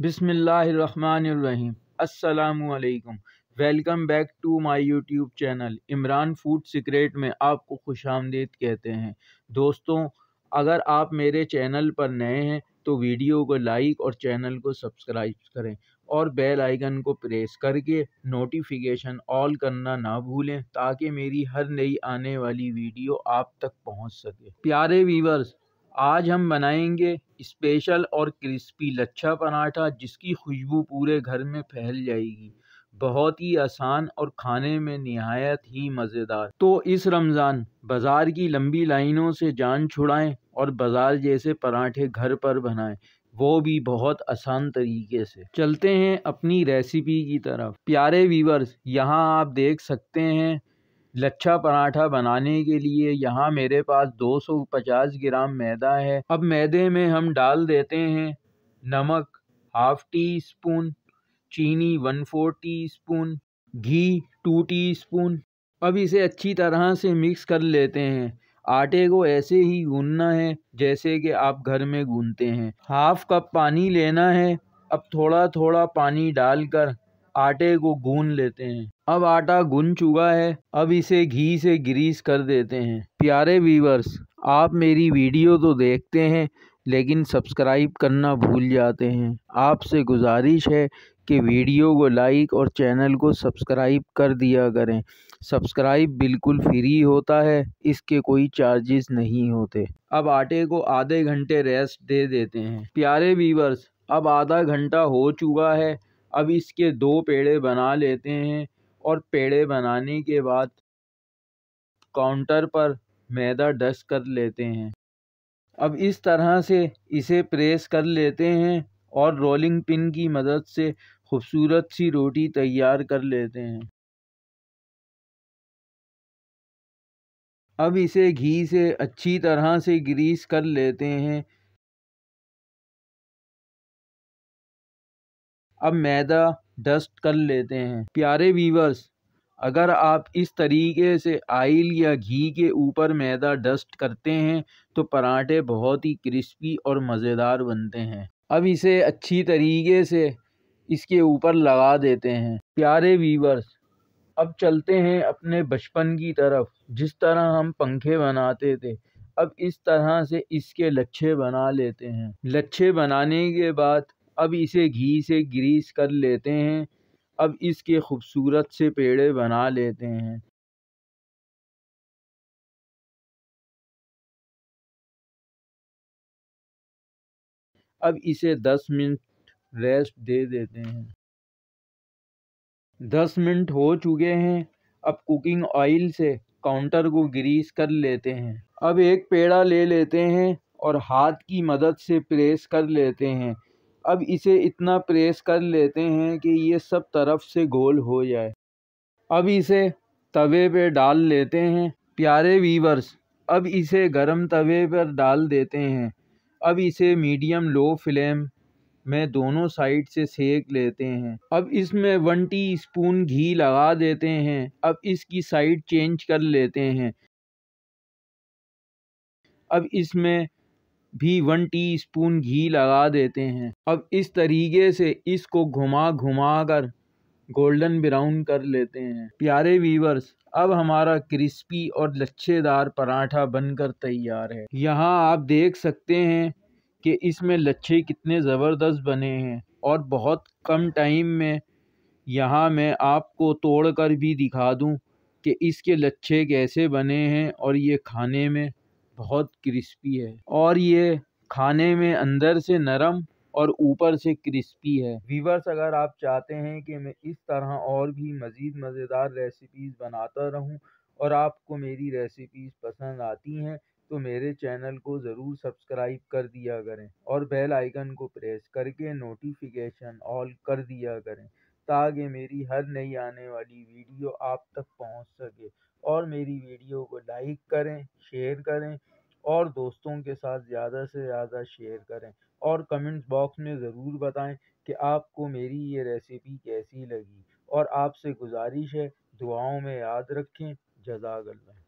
बिस्मिल्लाहिर्रहमानिर्रहीम। अस्सलामुअलैकुम। Welcome back to my YouTube channel Imran food secret में आपको खुशामदीद कहते हैं। दोस्तों, अगर आप मेरे चैनल पर नए हैं तो वीडियो को लाइक और चैनल को सब्सक्राइब करें और बेल आइकन को प्रेस करके नोटिफिकेशन ऑल करना ना भूलें ताकि मेरी हर नई आने वाली वीडियो आप तक पहुंच सके। प्यारे व्यूअर्स, आज हम बनाएंगे स्पेशल और क्रिस्पी लच्छा पराठा जिसकी खुशबू पूरे घर में फैल जाएगी। बहुत ही आसान और खाने में निहायत ही मज़ेदार। तो इस रमज़ान बाज़ार की लंबी लाइनों से जान छुड़ाएं और बाज़ार जैसे पराठे घर पर बनाएं, वो भी बहुत आसान तरीके से। चलते हैं अपनी रेसिपी की तरफ। प्यारे व्यूअर्स, यहाँ आप देख सकते हैं लच्छा पराठा बनाने के लिए यहाँ मेरे पास 250 ग्राम मैदा है। अब मैदे में हम डाल देते हैं नमक ½ टी स्पून, चीनी 1/4 टीस्पून, घी 2 टीस्पून। अब इसे अच्छी तरह से मिक्स कर लेते हैं। आटे को ऐसे ही गूंदना है जैसे कि आप घर में गूंदते हैं। ½ कप पानी लेना है। अब थोड़ा थोड़ा पानी डालकर आटे को गूंद लेते हैं। अब आटा गूंद चुका है। अब इसे घी से ग्रीस कर देते हैं। प्यारे व्यूअर्स, आप मेरी वीडियो तो देखते हैं लेकिन सब्सक्राइब करना भूल जाते हैं। आपसे गुजारिश है कि वीडियो को लाइक और चैनल को सब्सक्राइब कर दिया करें। सब्सक्राइब बिल्कुल फ्री होता है, इसके कोई चार्जेस नहीं होते। अब आटे को आधे घंटे रेस्ट दे देते हैं। प्यारे व्यूअर्स, अब आधा घंटा हो चुका है। अब इसके 2 पेड़े बना लेते हैं और पेड़े बनाने के बाद काउंटर पर मैदा डस्ट कर लेते हैं। अब इस तरह से इसे प्रेस कर लेते हैं और रोलिंग पिन की मदद से खूबसूरत सी रोटी तैयार कर लेते हैं। अब इसे घी से अच्छी तरह से ग्रीस कर लेते हैं। अब मैदा डस्ट कर लेते हैं। प्यारे व्यूअर्स, अगर आप इस तरीके से ऑयल या घी के ऊपर मैदा डस्ट करते हैं तो पराठे बहुत ही क्रिस्पी और मज़ेदार बनते हैं। अब इसे अच्छी तरीके से इसके ऊपर लगा देते हैं। प्यारे व्यूअर्स, अब चलते हैं अपने बचपन की तरफ, जिस तरह हम पंखे बनाते थे। अब इस तरह से इसके लच्छे बना लेते हैं। लच्छे बनाने के बाद अब इसे घी से ग्रीस कर लेते हैं। अब इसके खूबसूरत से पेड़े बना लेते हैं। अब इसे 10 मिनट रेस्ट दे देते हैं। 10 मिनट हो चुके हैं। अब कुकिंग ऑयल से काउंटर को ग्रीस कर लेते हैं। अब एक पेड़ा ले लेते हैं और हाथ की मदद से प्रेस कर लेते हैं। अब इसे इतना प्रेस कर लेते हैं कि ये सब तरफ से गोल हो जाए। अब इसे तवे पे डाल लेते हैं। प्यारे व्यूअर्स, अब इसे गरम तवे पर डाल देते हैं। अब इसे मीडियम लो फ्लेम में दोनों साइड से सेक लेते हैं। अब इसमें 1 टीस्पून घी लगा देते हैं। अब इसकी साइड चेंज कर लेते हैं। अब इसमें भी 1 टीस्पून घी लगा देते हैं। अब इस तरीके से इसको घुमा घुमा कर गोल्डन ब्राउन कर लेते हैं। प्यारे व्यूअर्स, अब हमारा क्रिस्पी और लच्छेदार पराठा बनकर तैयार है। यहाँ आप देख सकते हैं कि इसमें लच्छे कितने ज़बरदस्त बने हैं और बहुत कम टाइम में। यहाँ मैं आपको तोड़कर भी दिखा दूँ कि इसके लच्छे कैसे बने हैं और ये खाने में बहुत क्रिस्पी है और ये खाने में अंदर से नरम और ऊपर से क्रिस्पी है। व्यूअर्स, अगर आप चाहते हैं कि मैं इस तरह और भी मज़ीद मज़ेदार रेसिपीज़ बनाता रहूं और आपको मेरी रेसिपीज़ पसंद आती हैं तो मेरे चैनल को ज़रूर सब्सक्राइब कर दिया करें और बेल आइकन को प्रेस करके नोटिफिकेशन ऑल कर दिया करें ताकि मेरी हर नई आने वाली वीडियो आप तक पहुंच सके। और मेरी वीडियो को लाइक करें, शेयर करें और दोस्तों के साथ ज़्यादा से ज़्यादा शेयर करें और कमेंट्स बॉक्स में ज़रूर बताएं कि आपको मेरी ये रेसिपी कैसी लगी। और आपसे गुजारिश है, दुआओं में याद रखें। जज़ाकल्लाह।